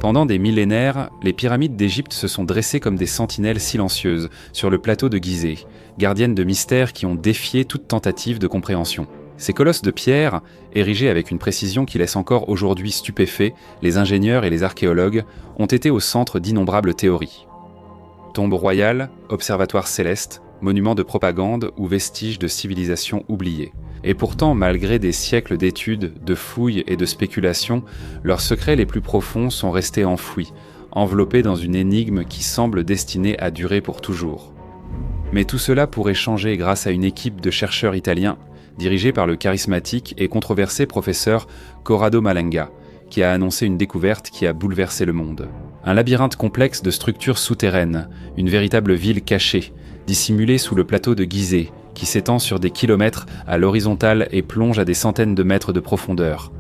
Pendant des millénaires, les pyramides d'Égypte se sont dressées comme des sentinelles silencieuses sur le plateau de Gizeh, gardiennes de mystères qui ont défié toute tentative de compréhension. Ces colosses de pierre, érigés avec une précision qui laisse encore aujourd'hui stupéfaits les ingénieurs et les archéologues, ont été au centre d'innombrables théories. Tombes royales, observatoires célestes, monuments de propagande ou vestiges de civilisations oubliées. Et pourtant, malgré des siècles d'études, de fouilles et de spéculations, leurs secrets les plus profonds sont restés enfouis, enveloppés dans une énigme qui semble destinée à durer pour toujours. Mais tout cela pourrait changer grâce à une équipe de chercheurs italiens, dirigée par le charismatique et controversé professeur Corrado Malanga, qui a annoncé une découverte qui a bouleversé le monde. Un labyrinthe complexe de structures souterraines, une véritable ville cachée, dissimulée sous le plateau de Gizeh, qui s'étend sur des kilomètres à l'horizontale et plonge à des centaines de mètres de profondeur.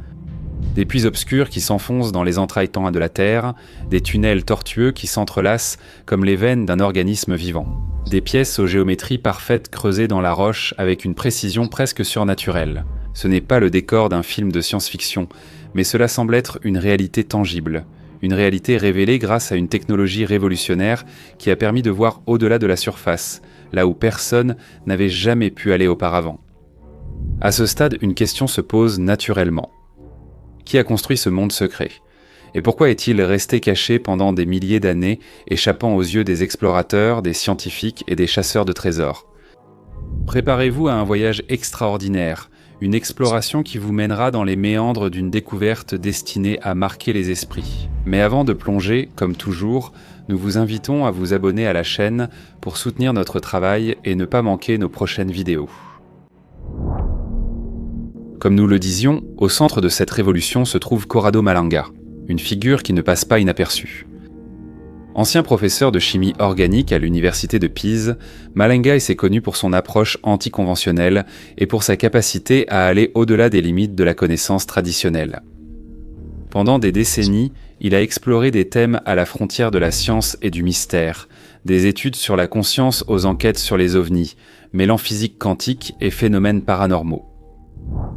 Des puits obscurs qui s'enfoncent dans les entrailles de la Terre, des tunnels tortueux qui s'entrelacent comme les veines d'un organisme vivant. Des pièces aux géométries parfaites creusées dans la roche avec une précision presque surnaturelle. Ce n'est pas le décor d'un film de science-fiction, mais cela semble être une réalité tangible. Une réalité révélée grâce à une technologie révolutionnaire qui a permis de voir au-delà de la surface, là où personne n'avait jamais pu aller auparavant. À ce stade, une question se pose naturellement. Qui a construit ce monde secret ? Et pourquoi est-il resté caché pendant des milliers d'années, échappant aux yeux des explorateurs, des scientifiques et des chasseurs de trésors ? Préparez-vous à un voyage extraordinaire, une exploration qui vous mènera dans les méandres d'une découverte destinée à marquer les esprits. Mais avant de plonger, comme toujours, nous vous invitons à vous abonner à la chaîne pour soutenir notre travail et ne pas manquer nos prochaines vidéos. Comme nous le disions, au centre de cette révolution se trouve Corrado Malanga, une figure qui ne passe pas inaperçue. Ancien professeur de chimie organique à l'université de Pise, Malanga est connu pour son approche anticonventionnelle et pour sa capacité à aller au-delà des limites de la connaissance traditionnelle. Pendant des décennies, il a exploré des thèmes à la frontière de la science et du mystère, des études sur la conscience aux enquêtes sur les ovnis, mêlant physique quantique et phénomènes paranormaux.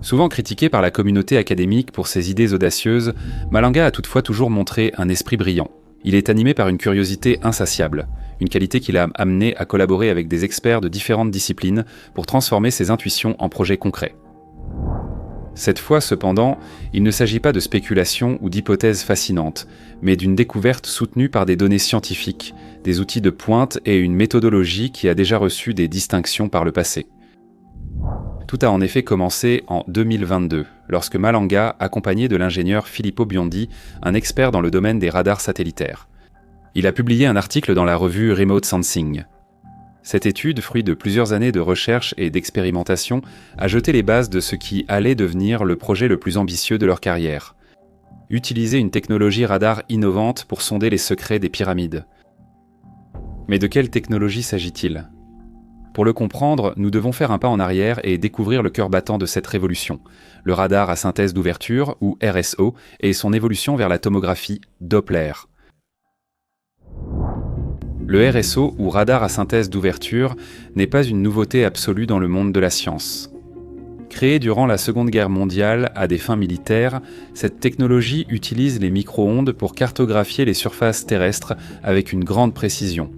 Souvent critiqué par la communauté académique pour ses idées audacieuses, Malanga a toutefois toujours montré un esprit brillant. Il est animé par une curiosité insatiable, une qualité qui l'a amené à collaborer avec des experts de différentes disciplines pour transformer ses intuitions en projets concrets. Cette fois, cependant, il ne s'agit pas de spéculations ou d'hypothèses fascinantes, mais d'une découverte soutenue par des données scientifiques, des outils de pointe et une méthodologie qui a déjà reçu des distinctions par le passé. Tout a en effet commencé en 2022, lorsque Malanga, accompagné de l'ingénieur Filippo Biondi, un expert dans le domaine des radars satellitaires. Il a publié un article dans la revue Remote Sensing. Cette étude, fruit de plusieurs années de recherche et d'expérimentation, a jeté les bases de ce qui allait devenir le projet le plus ambitieux de leur carrière. Utiliser une technologie radar innovante pour sonder les secrets des pyramides. Mais de quelle technologie s'agit-il ? Pour le comprendre, nous devons faire un pas en arrière et découvrir le cœur battant de cette révolution, le radar à synthèse d'ouverture, ou RSO, et son évolution vers la tomographie Doppler. Le RSO, ou radar à synthèse d'ouverture, n'est pas une nouveauté absolue dans le monde de la science. Créée durant la Seconde Guerre mondiale à des fins militaires, cette technologie utilise les micro-ondes pour cartographier les surfaces terrestres avec une grande précision.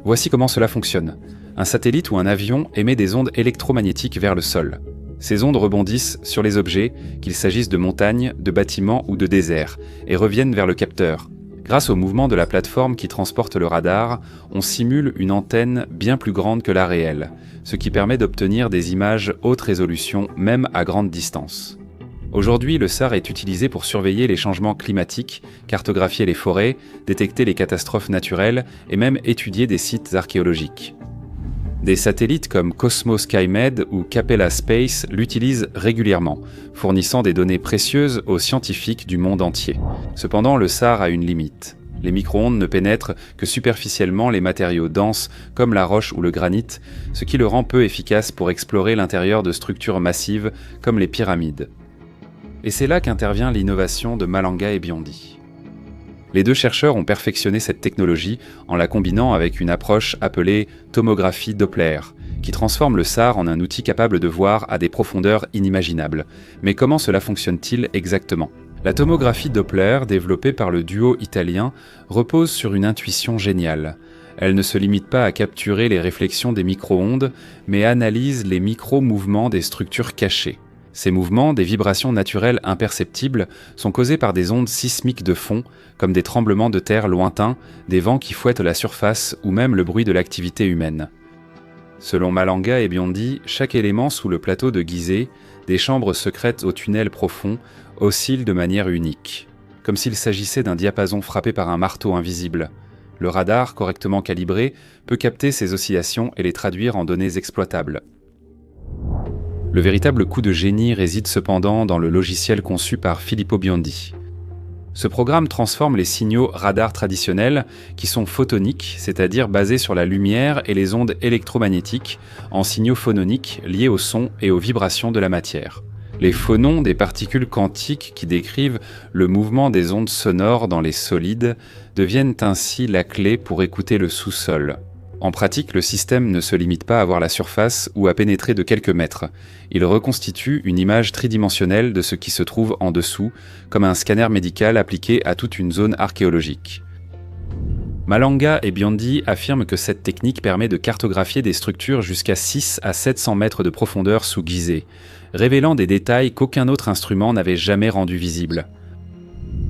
Voici comment cela fonctionne. Un satellite ou un avion émet des ondes électromagnétiques vers le sol. Ces ondes rebondissent sur les objets, qu'il s'agisse de montagnes, de bâtiments ou de déserts, et reviennent vers le capteur. Grâce au mouvement de la plateforme qui transporte le radar, on simule une antenne bien plus grande que la réelle, ce qui permet d'obtenir des images haute résolution même à grande distance. Aujourd'hui, le SAR est utilisé pour surveiller les changements climatiques, cartographier les forêts, détecter les catastrophes naturelles et même étudier des sites archéologiques. Des satellites comme Cosmos SkyMed ou Capella Space l'utilisent régulièrement, fournissant des données précieuses aux scientifiques du monde entier. Cependant, le SAR a une limite. Les micro-ondes ne pénètrent que superficiellement les matériaux denses comme la roche ou le granit, ce qui le rend peu efficace pour explorer l'intérieur de structures massives comme les pyramides. Et c'est là qu'intervient l'innovation de Malanga et Biondi. Les deux chercheurs ont perfectionné cette technologie en la combinant avec une approche appelée tomographie Doppler, qui transforme le SAR en un outil capable de voir à des profondeurs inimaginables. Mais comment cela fonctionne-t-il exactement ? La tomographie Doppler, développée par le duo italien, repose sur une intuition géniale. Elle ne se limite pas à capturer les réflexions des micro-ondes, mais analyse les micro-mouvements des structures cachées. Ces mouvements, des vibrations naturelles imperceptibles, sont causés par des ondes sismiques de fond, comme des tremblements de terre lointains, des vents qui fouettent la surface ou même le bruit de l'activité humaine. Selon Malanga et Biondi, chaque élément sous le plateau de Gizeh, des chambres secrètes aux tunnels profonds, oscille de manière unique, comme s'il s'agissait d'un diapason frappé par un marteau invisible. Le radar, correctement calibré, peut capter ces oscillations et les traduire en données exploitables. Le véritable coup de génie réside cependant dans le logiciel conçu par Filippo Biondi. Ce programme transforme les signaux radar traditionnels, qui sont photoniques, c'est-à-dire basés sur la lumière et les ondes électromagnétiques, en signaux phononiques liés au son et aux vibrations de la matière. Les phonons, des particules quantiques qui décrivent le mouvement des ondes sonores dans les solides, deviennent ainsi la clé pour écouter le sous-sol. En pratique, le système ne se limite pas à voir la surface ou à pénétrer de quelques mètres. Il reconstitue une image tridimensionnelle de ce qui se trouve en dessous, comme un scanner médical appliqué à toute une zone archéologique. Malanga et Biondi affirment que cette technique permet de cartographier des structures jusqu'à 6 à 700 mètres de profondeur sous Gizeh, révélant des détails qu'aucun autre instrument n'avait jamais rendus visibles.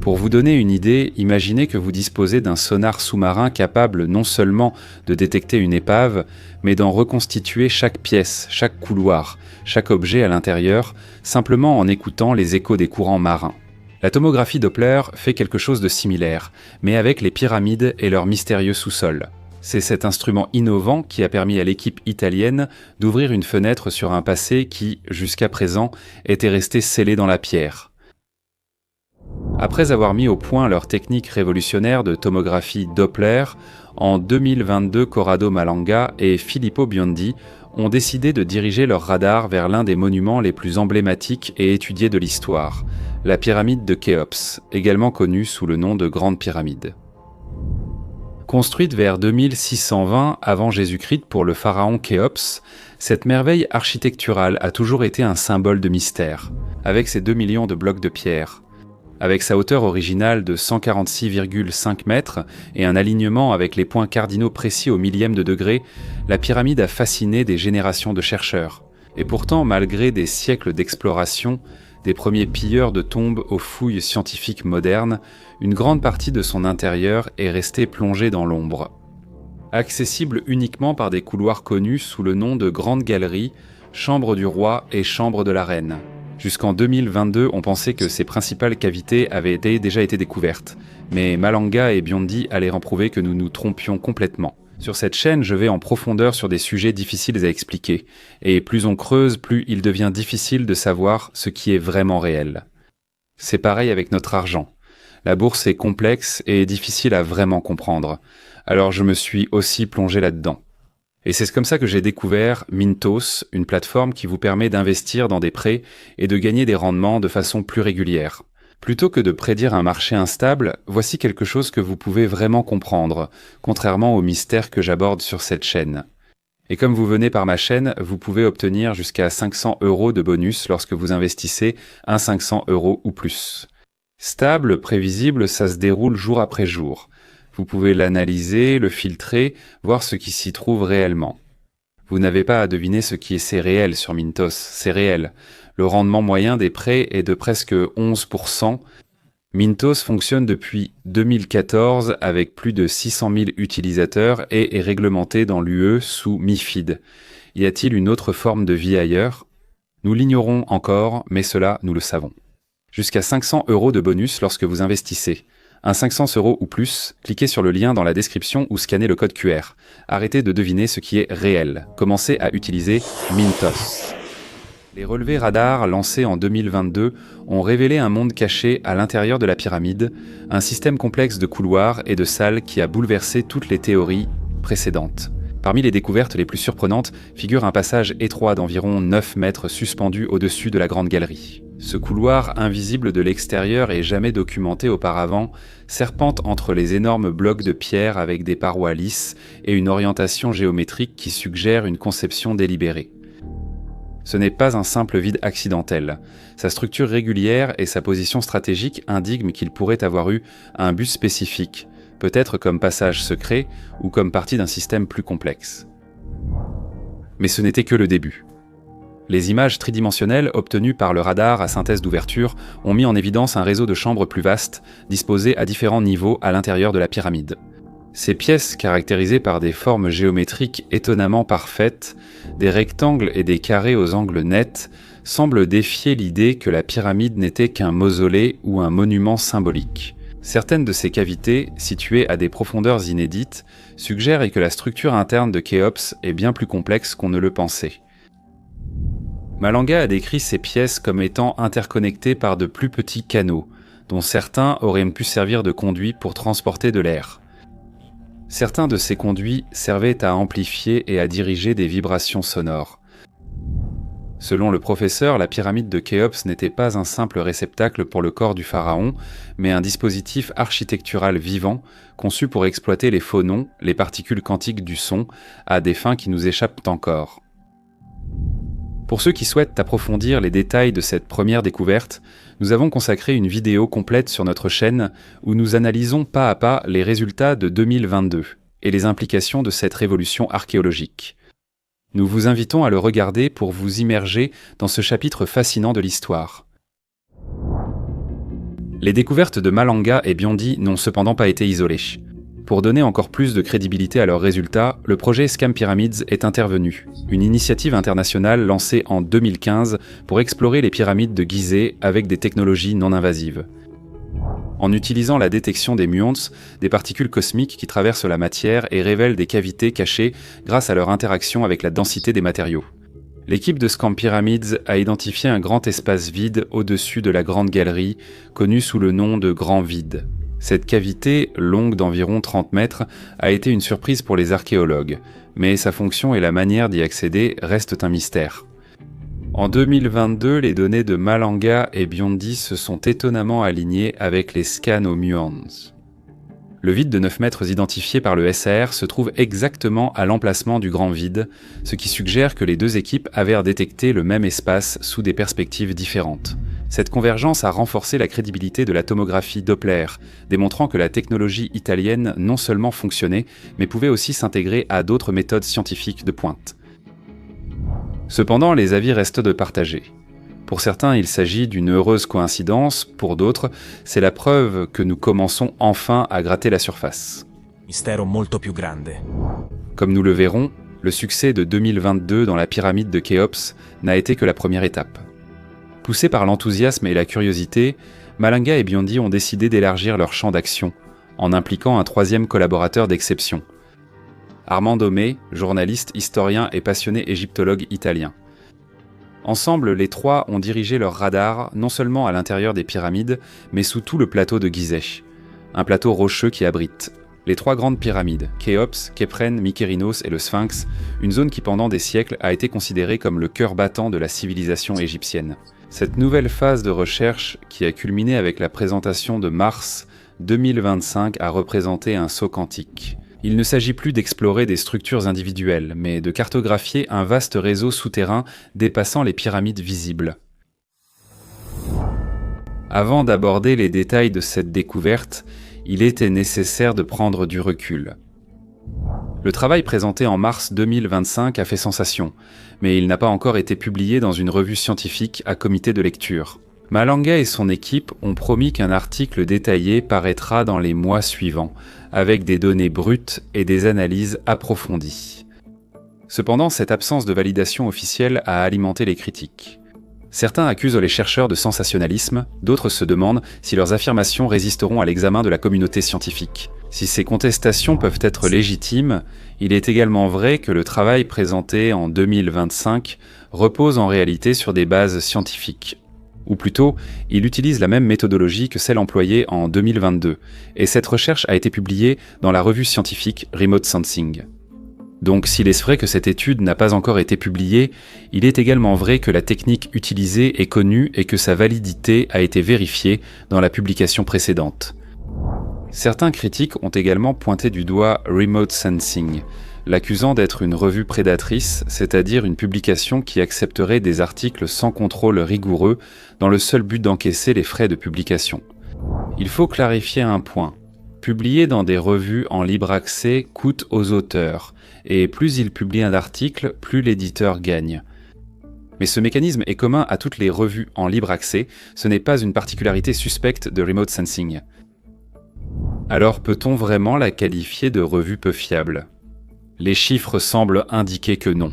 Pour vous donner une idée, imaginez que vous disposez d'un sonar sous-marin capable non seulement de détecter une épave, mais d'en reconstituer chaque pièce, chaque couloir, chaque objet à l'intérieur, simplement en écoutant les échos des courants marins. La tomographie Doppler fait quelque chose de similaire, mais avec les pyramides et leur mystérieux sous-sol. C'est cet instrument innovant qui a permis à l'équipe italienne d'ouvrir une fenêtre sur un passé qui, jusqu'à présent, était resté scellé dans la pierre. Après avoir mis au point leur technique révolutionnaire de tomographie Doppler, en 2022, Corrado Malanga et Filippo Biondi ont décidé de diriger leur radar vers l'un des monuments les plus emblématiques et étudiés de l'histoire, la pyramide de Khéops, également connue sous le nom de Grande Pyramide. Construite vers 2620 avant Jésus-Christ pour le pharaon Khéops, cette merveille architecturale a toujours été un symbole de mystère, avec ses 2 millions de blocs de pierre. Avec sa hauteur originale de 146,5 mètres et un alignement avec les points cardinaux précis au millième de degré, la pyramide a fasciné des générations de chercheurs. Et pourtant, malgré des siècles d'exploration, des premiers pilleurs de tombes aux fouilles scientifiques modernes, une grande partie de son intérieur est restée plongée dans l'ombre. Accessible uniquement par des couloirs connus sous le nom de Grande Galerie, Chambre du Roi et Chambre de la Reine. Jusqu'en 2022, on pensait que ces principales cavités avaient déjà été découvertes, mais Malanga et Biondi allaient en prouver que nous nous trompions complètement. Sur cette chaîne, je vais en profondeur sur des sujets difficiles à expliquer, et plus on creuse, plus il devient difficile de savoir ce qui est vraiment réel. C'est pareil avec notre argent. La bourse est complexe et difficile à vraiment comprendre, alors je me suis aussi plongé là-dedans. Et c'est comme ça que j'ai découvert Mintos, une plateforme qui vous permet d'investir dans des prêts et de gagner des rendements de façon plus régulière. Plutôt que de prédire un marché instable, voici quelque chose que vous pouvez vraiment comprendre, contrairement aux mystères que j'aborde sur cette chaîne. Et comme vous venez par ma chaîne, vous pouvez obtenir jusqu'à 500 € de bonus lorsque vous investissez un 500 € ou plus. Stable, prévisible, ça se déroule jour après jour. Vous pouvez l'analyser, le filtrer, voir ce qui s'y trouve réellement. Vous n'avez pas à deviner ce qui est réel sur Mintos, c'est réel. Le rendement moyen des prêts est de presque 11%. Mintos fonctionne depuis 2014 avec plus de 600 000 utilisateurs et est réglementé dans l'UE sous MiFID. Y a-t-il une autre forme de vie ailleurs? Nous l'ignorons encore, mais cela, nous le savons. Jusqu'à 500 € de bonus lorsque vous investissez. Un 500 € ou plus, cliquez sur le lien dans la description ou scannez le code QR. Arrêtez de deviner ce qui est réel. Commencez à utiliser Mintos. Les relevés radars lancés en 2022 ont révélé un monde caché à l'intérieur de la pyramide, un système complexe de couloirs et de salles qui a bouleversé toutes les théories précédentes. Parmi les découvertes les plus surprenantes figure un passage étroit d'environ 9 mètres suspendu au-dessus de la Grande Galerie. Ce couloir invisible de l'extérieur et jamais documenté auparavant serpente entre les énormes blocs de pierre avec des parois lisses et une orientation géométrique qui suggère une conception délibérée. Ce n'est pas un simple vide accidentel. Sa structure régulière et sa position stratégique indiquent qu'il pourrait avoir eu un but spécifique, peut-être comme passage secret ou comme partie d'un système plus complexe. Mais ce n'était que le début. Les images tridimensionnelles obtenues par le radar à synthèse d'ouverture ont mis en évidence un réseau de chambres plus vastes, disposées à différents niveaux à l'intérieur de la pyramide. Ces pièces, caractérisées par des formes géométriques étonnamment parfaites, des rectangles et des carrés aux angles nets, semblent défier l'idée que la pyramide n'était qu'un mausolée ou un monument symbolique. Certaines de ces cavités, situées à des profondeurs inédites, suggèrent que la structure interne de Khéops est bien plus complexe qu'on ne le pensait. Malanga a décrit ces pièces comme étant interconnectées par de plus petits canaux, dont certains auraient pu servir de conduits pour transporter de l'air. Certains de ces conduits servaient à amplifier et à diriger des vibrations sonores. Selon le professeur, la pyramide de Khéops n'était pas un simple réceptacle pour le corps du pharaon, mais un dispositif architectural vivant, conçu pour exploiter les phonons, les particules quantiques du son, à des fins qui nous échappent encore. Pour ceux qui souhaitent approfondir les détails de cette première découverte, nous avons consacré une vidéo complète sur notre chaîne où nous analysons pas à pas les résultats de 2022 et les implications de cette révolution archéologique. Nous vous invitons à le regarder pour vous immerger dans ce chapitre fascinant de l'histoire. Les découvertes de Malanga et Biondi n'ont cependant pas été isolées. Pour donner encore plus de crédibilité à leurs résultats, le projet Scam Pyramids est intervenu, une initiative internationale lancée en 2015 pour explorer les pyramides de Gizeh avec des technologies non invasives. En utilisant la détection des muons, des particules cosmiques qui traversent la matière et révèlent des cavités cachées grâce à leur interaction avec la densité des matériaux. L'équipe de Scam Pyramids a identifié un grand espace vide au-dessus de la grande galerie, connu sous le nom de Grand Vide. Cette cavité, longue d'environ 30 mètres, a été une surprise pour les archéologues, mais sa fonction et la manière d'y accéder restent un mystère. En 2022, les données de Malanga et Biondi se sont étonnamment alignées avec les scans aux muons. Le vide de 9 mètres identifié par le SAR se trouve exactement à l'emplacement du Grand Vide, ce qui suggère que les deux équipes avaient détecté le même espace sous des perspectives différentes. Cette convergence a renforcé la crédibilité de la tomographie Doppler, démontrant que la technologie italienne non seulement fonctionnait, mais pouvait aussi s'intégrer à d'autres méthodes scientifiques de pointe. Cependant, les avis restent de partager. Pour certains, il s'agit d'une heureuse coïncidence, pour d'autres, c'est la preuve que nous commençons enfin à gratter la surface. Mistero molto più grande. Comme nous le verrons, le succès de 2022 dans la pyramide de Khéops n'a été que la première étape. Poussés par l'enthousiasme et la curiosité, Malanga et Biondi ont décidé d'élargir leur champ d'action, en impliquant un troisième collaborateur d'exception. Armando May, journaliste, historien et passionné égyptologue italien. Ensemble, les trois ont dirigé leur radar non seulement à l'intérieur des pyramides, mais sous tout le plateau de Gizeh, un plateau rocheux qui abrite les trois grandes pyramides, Khéops, Képhren, Mykérinos et le Sphinx, une zone qui pendant des siècles a été considérée comme le cœur battant de la civilisation égyptienne. Cette nouvelle phase de recherche, qui a culminé avec la présentation de Mars 2025, a représenté un saut quantique. Il ne s'agit plus d'explorer des structures individuelles, mais de cartographier un vaste réseau souterrain dépassant les pyramides visibles. Avant d'aborder les détails de cette découverte, il était nécessaire de prendre du recul. Le travail présenté en mars 2025 a fait sensation, mais il n'a pas encore été publié dans une revue scientifique à comité de lecture. Malanga et son équipe ont promis qu'un article détaillé paraîtra dans les mois suivants, avec des données brutes et des analyses approfondies. Cependant, cette absence de validation officielle a alimenté les critiques. Certains accusent les chercheurs de sensationnalisme, d'autres se demandent si leurs affirmations résisteront à l'examen de la communauté scientifique. Si ces contestations peuvent être légitimes, il est également vrai que le travail présenté en 2025 repose en réalité sur des bases scientifiques. Ou plutôt, il utilise la même méthodologie que celle employée en 2022, et cette recherche a été publiée dans la revue scientifique Remote Sensing. Donc s'il est vrai que cette étude n'a pas encore été publiée, il est également vrai que la technique utilisée est connue et que sa validité a été vérifiée dans la publication précédente. Certains critiques ont également pointé du doigt Remote Sensing, l'accusant d'être une revue prédatrice, c'est-à-dire une publication qui accepterait des articles sans contrôle rigoureux dans le seul but d'encaisser les frais de publication. Il faut clarifier un point. Publier dans des revues en libre accès coûte aux auteurs, et plus ils publient un article, plus l'éditeur gagne. Mais ce mécanisme est commun à toutes les revues en libre accès, ce n'est pas une particularité suspecte de Remote Sensing. Alors peut-on vraiment la qualifier de revue peu fiable ? Les chiffres semblent indiquer que non.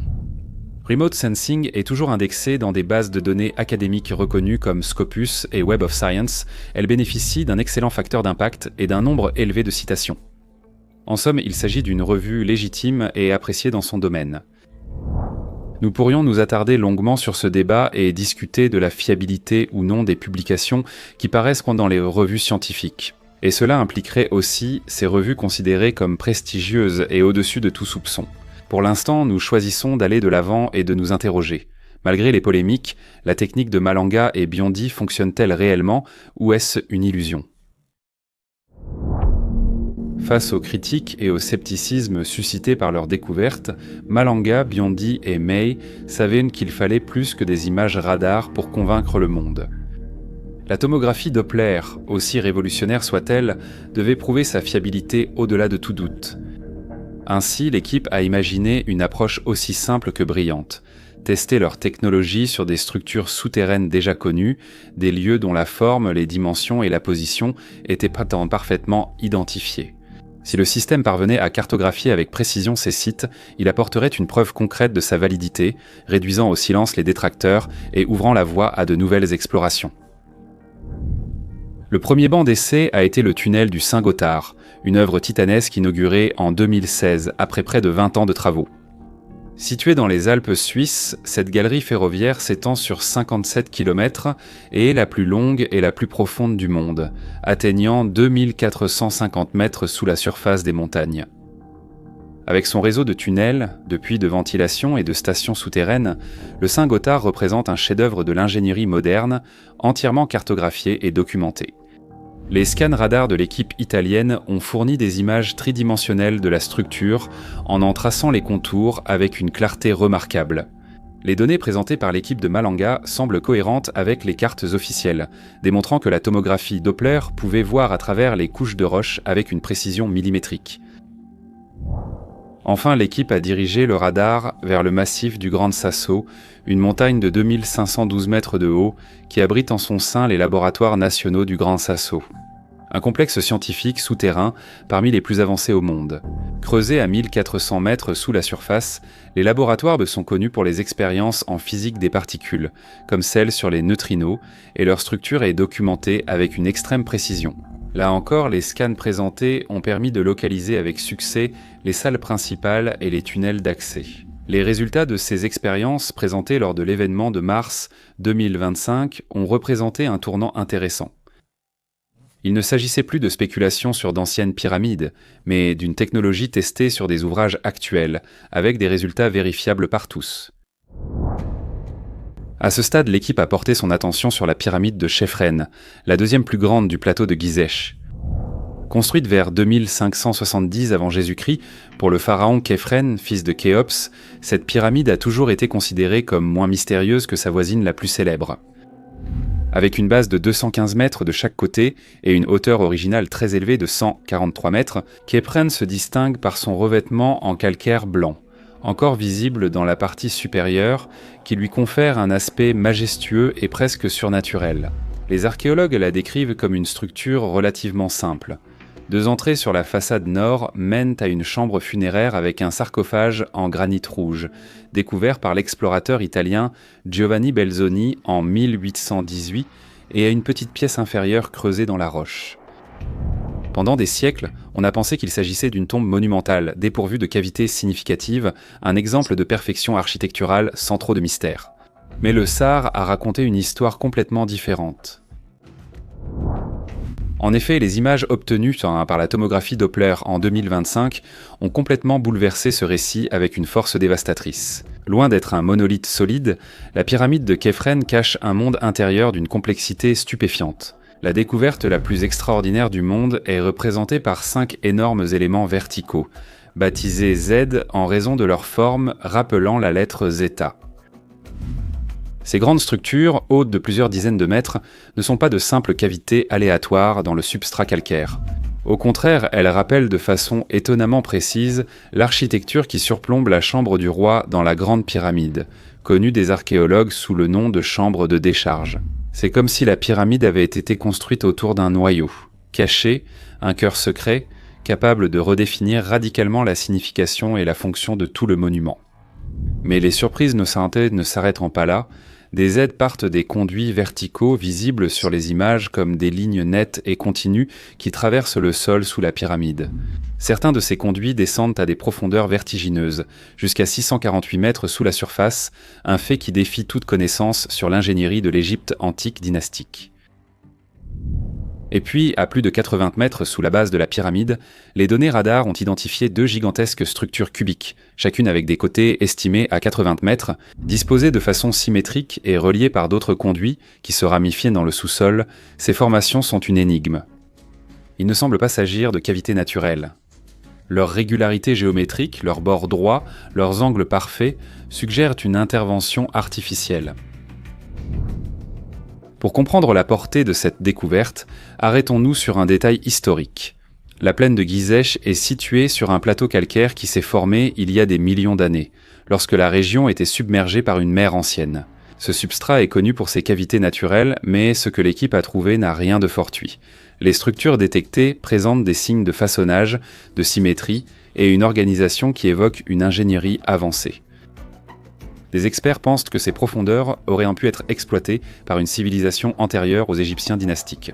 Remote Sensing est toujours indexée dans des bases de données académiques reconnues comme Scopus et Web of Science. Elle bénéficie d'un excellent facteur d'impact et d'un nombre élevé de citations. En somme, il s'agit d'une revue légitime et appréciée dans son domaine. Nous pourrions nous attarder longuement sur ce débat et discuter de la fiabilité ou non des publications qui paraissent dans les revues scientifiques. Et cela impliquerait aussi ces revues considérées comme prestigieuses et au-dessus de tout soupçon. Pour l'instant, nous choisissons d'aller de l'avant et de nous interroger. Malgré les polémiques, la technique de Malanga et Biondi fonctionne-t-elle réellement ou est-ce une illusion ? Face aux critiques et au scepticisme suscités par leur découverte, Malanga, Biondi et May savaient qu'il fallait plus que des images radar pour convaincre le monde. La tomographie Doppler, aussi révolutionnaire soit-elle, devait prouver sa fiabilité au-delà de tout doute. Ainsi, l'équipe a imaginé une approche aussi simple que brillante. Tester leur technologie sur des structures souterraines déjà connues, des lieux dont la forme, les dimensions et la position étaient parfaitement identifiés. Si le système parvenait à cartographier avec précision ces sites, il apporterait une preuve concrète de sa validité, réduisant au silence les détracteurs et ouvrant la voie à de nouvelles explorations. Le premier banc d'essai a été le tunnel du Saint-Gothard, une œuvre titanesque inaugurée en 2016, après près de 20 ans de travaux. Située dans les Alpes suisses, cette galerie ferroviaire s'étend sur 57 km et est la plus longue et la plus profonde du monde, atteignant 2450 mètres sous la surface des montagnes. Avec son réseau de tunnels, de puits de ventilation et de stations souterraines, le Saint-Gothard représente un chef-d'œuvre de l'ingénierie moderne, entièrement cartographié et documenté. Les scans radars de l'équipe italienne ont fourni des images tridimensionnelles de la structure en traçant les contours avec une clarté remarquable. Les données présentées par l'équipe de Malanga semblent cohérentes avec les cartes officielles, démontrant que la tomographie Doppler pouvait voir à travers les couches de roches avec une précision millimétrique. Enfin, l'équipe a dirigé le radar vers le massif du Gran Sasso, une montagne de 2512 mètres de haut qui abrite en son sein les laboratoires nationaux du Gran Sasso. Un complexe scientifique souterrain parmi les plus avancés au monde. Creusés à 1400 mètres sous la surface, les laboratoires sont connus pour les expériences en physique des particules, comme celles sur les neutrinos, et leur structure est documentée avec une extrême précision. Là encore, les scans présentés ont permis de localiser avec succès les salles principales et les tunnels d'accès. Les résultats de ces expériences présentés lors de l'événement de mars 2025 ont représenté un tournant intéressant. Il ne s'agissait plus de spéculations sur d'anciennes pyramides, mais d'une technologie testée sur des ouvrages actuels, avec des résultats vérifiables par tous. À ce stade, l'équipe a porté son attention sur la pyramide de Chefren, la deuxième plus grande du plateau de Gizeh. Construite vers 2570 avant Jésus-Christ pour le pharaon Khéphren, fils de Khéops, cette pyramide a toujours été considérée comme moins mystérieuse que sa voisine la plus célèbre. Avec une base de 215 mètres de chaque côté et une hauteur originale très élevée de 143 mètres, Khéphren se distingue par son revêtement en calcaire blanc, encore visible dans la partie supérieure, qui lui confère un aspect majestueux et presque surnaturel. Les archéologues la décrivent comme une structure relativement simple. 2 entrées sur la façade nord mènent à une chambre funéraire avec un sarcophage en granit rouge, découvert par l'explorateur italien Giovanni Belzoni en 1818, et à une petite pièce inférieure creusée dans la roche. Pendant des siècles, on a pensé qu'il s'agissait d'une tombe monumentale, dépourvue de cavités significatives, un exemple de perfection architecturale sans trop de mystère. Mais le SAR a raconté une histoire complètement différente. En effet, les images obtenues par la tomographie Doppler en 2025 ont complètement bouleversé ce récit avec une force dévastatrice. Loin d'être un monolithe solide, la pyramide de Khéphren cache un monde intérieur d'une complexité stupéfiante. La découverte la plus extraordinaire du monde est représentée par 5 énormes éléments verticaux, baptisées Z en raison de leur forme rappelant la lettre zeta. Ces grandes structures, hautes de plusieurs dizaines de mètres, ne sont pas de simples cavités aléatoires dans le substrat calcaire. Au contraire, elles rappellent de façon étonnamment précise l'architecture qui surplombe la chambre du roi dans la Grande Pyramide, connue des archéologues sous le nom de chambre de décharge. C'est comme si la pyramide avait été construite autour d'un noyau, caché, un cœur secret, capable de redéfinir radicalement la signification et la fonction de tout le monument. Mais les surprises ne s'arrêteront pas là. Des aides partent des conduits verticaux visibles sur les images comme des lignes nettes et continues qui traversent le sol sous la pyramide. Certains de ces conduits descendent à des profondeurs vertigineuses, jusqu'à 648 mètres sous la surface, un fait qui défie toute connaissance sur l'ingénierie de l'Égypte antique dynastique. Et puis, à plus de 80 mètres sous la base de la pyramide, les données radars ont identifié 2 gigantesques structures cubiques, chacune avec des côtés estimés à 80 mètres, disposées de façon symétrique et reliées par d'autres conduits qui se ramifient dans le sous-sol. Ces formations sont une énigme. Il ne semble pas s'agir de cavités naturelles. Leur régularité géométrique, leurs bords droits, leurs angles parfaits suggèrent une intervention artificielle. Pour comprendre la portée de cette découverte, arrêtons-nous sur un détail historique. La plaine de Gizeh est située sur un plateau calcaire qui s'est formé il y a des millions d'années, lorsque la région était submergée par une mer ancienne. Ce substrat est connu pour ses cavités naturelles, mais ce que l'équipe a trouvé n'a rien de fortuit. Les structures détectées présentent des signes de façonnage, de symétrie et une organisation qui évoque une ingénierie avancée. Des experts pensent que ces profondeurs auraient pu être exploitées par une civilisation antérieure aux Égyptiens dynastiques.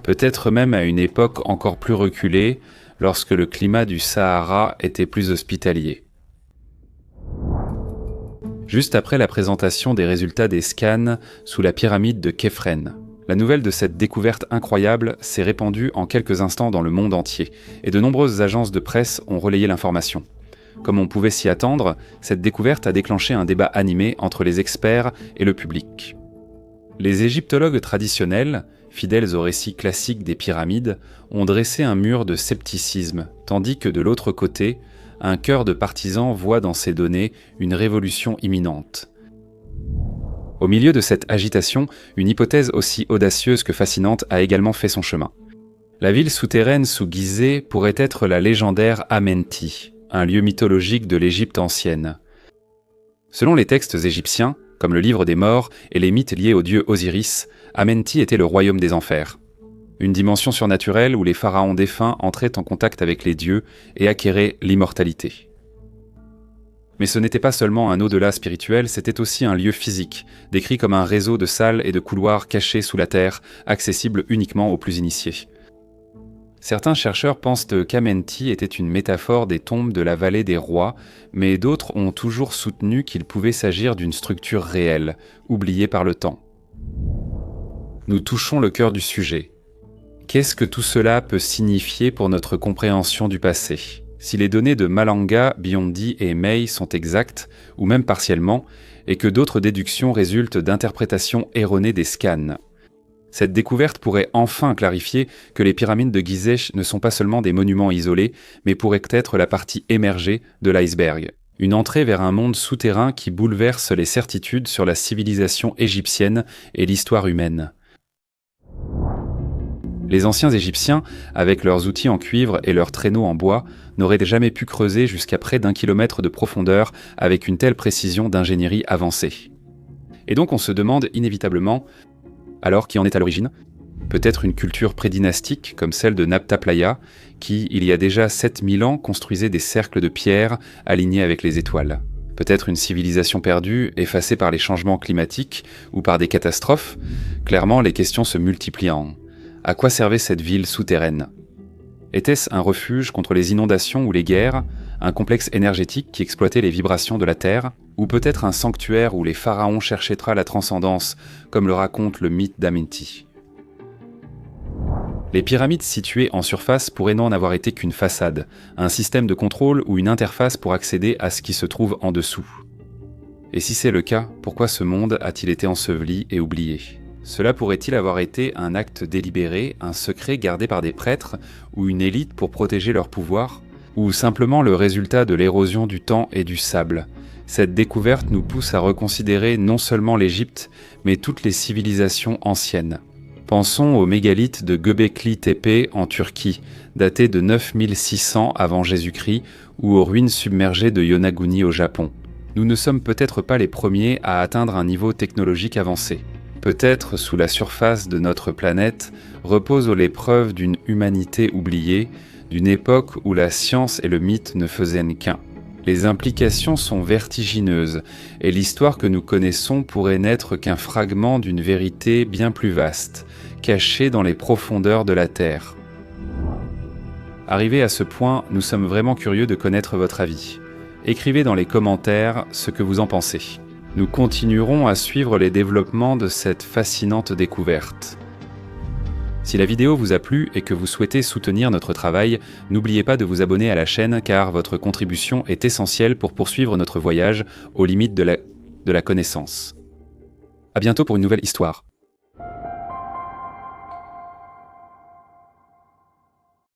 Peut-être même à une époque encore plus reculée, lorsque le climat du Sahara était plus hospitalier. Juste après la présentation des résultats des scans sous la pyramide de Khéphren, la nouvelle de cette découverte incroyable s'est répandue en quelques instants dans le monde entier, et de nombreuses agences de presse ont relayé l'information. Comme on pouvait s'y attendre, cette découverte a déclenché un débat animé entre les experts et le public. Les égyptologues traditionnels, fidèles au récit classique des pyramides, ont dressé un mur de scepticisme, tandis que de l'autre côté, un chœur de partisans voit dans ces données une révolution imminente. Au milieu de cette agitation, une hypothèse aussi audacieuse que fascinante a également fait son chemin. La ville souterraine sous Gizeh pourrait être la légendaire Amenti, un lieu mythologique de l'Égypte ancienne. Selon les textes égyptiens, comme le livre des morts et les mythes liés au dieu Osiris, Amenti était le royaume des enfers. Une dimension surnaturelle où les pharaons défunts entraient en contact avec les dieux et acquéraient l'immortalité. Mais ce n'était pas seulement un au-delà spirituel, c'était aussi un lieu physique, décrit comme un réseau de salles et de couloirs cachés sous la terre, accessibles uniquement aux plus initiés. Certains chercheurs pensent qu'Amenti était une métaphore des tombes de la vallée des rois, mais d'autres ont toujours soutenu qu'il pouvait s'agir d'une structure réelle, oubliée par le temps. Nous touchons le cœur du sujet. Qu'est-ce que tout cela peut signifier pour notre compréhension du passé ? Si les données de Malanga, Biondi et May sont exactes, ou même partiellement, et que d'autres déductions résultent d'interprétations erronées des scans. Cette découverte pourrait enfin clarifier que les pyramides de Gizeh ne sont pas seulement des monuments isolés, mais pourraient être la partie émergée de l'iceberg. Une entrée vers un monde souterrain qui bouleverse les certitudes sur la civilisation égyptienne et l'histoire humaine. Les anciens Égyptiens, avec leurs outils en cuivre et leurs traîneaux en bois, n'auraient jamais pu creuser jusqu'à près d'1 kilomètre de profondeur avec une telle précision d'ingénierie avancée. Et donc on se demande inévitablement, alors qui en est à l'origine ? Peut-être une culture prédynastique comme celle de Nabta Playa, qui, il y a déjà 7000 ans, construisait des cercles de pierre alignés avec les étoiles. Peut-être une civilisation perdue, effacée par les changements climatiques ou par des catastrophes. Clairement, les questions se multipliant. À quoi servait cette ville souterraine ? Était-ce un refuge contre les inondations ou les guerres, un complexe énergétique qui exploitait les vibrations de la Terre, ou peut-être un sanctuaire où les pharaons cherchaient la transcendance, comme le raconte le mythe d'Amenti. Les pyramides situées en surface pourraient n'en avoir été qu'une façade, un système de contrôle ou une interface pour accéder à ce qui se trouve en dessous. Et si c'est le cas, pourquoi ce monde a-t-il été enseveli et oublié ? Cela pourrait-il avoir été un acte délibéré, un secret gardé par des prêtres ou une élite pour protéger leur pouvoir ? ou simplement le résultat de l'érosion du temps et du sable. Cette découverte nous pousse à reconsidérer non seulement l'Égypte, mais toutes les civilisations anciennes. Pensons au mégalithe de Göbekli Tepe en Turquie, daté de 9600 avant Jésus-Christ, ou aux ruines submergées de Yonaguni au Japon. Nous ne sommes peut-être pas les premiers à atteindre un niveau technologique avancé. Peut-être, sous la surface de notre planète, reposent les preuves d'une humanité oubliée, d'une époque où la science et le mythe ne faisaient qu'un. Les implications sont vertigineuses, et l'histoire que nous connaissons pourrait n'être qu'un fragment d'une vérité bien plus vaste, cachée dans les profondeurs de la Terre. Arrivé à ce point, nous sommes vraiment curieux de connaître votre avis. Écrivez dans les commentaires ce que vous en pensez. Nous continuerons à suivre les développements de cette fascinante découverte. Si la vidéo vous a plu et que vous souhaitez soutenir notre travail, n'oubliez pas de vous abonner à la chaîne car votre contribution est essentielle pour poursuivre notre voyage aux limites de la connaissance. À bientôt pour une nouvelle histoire.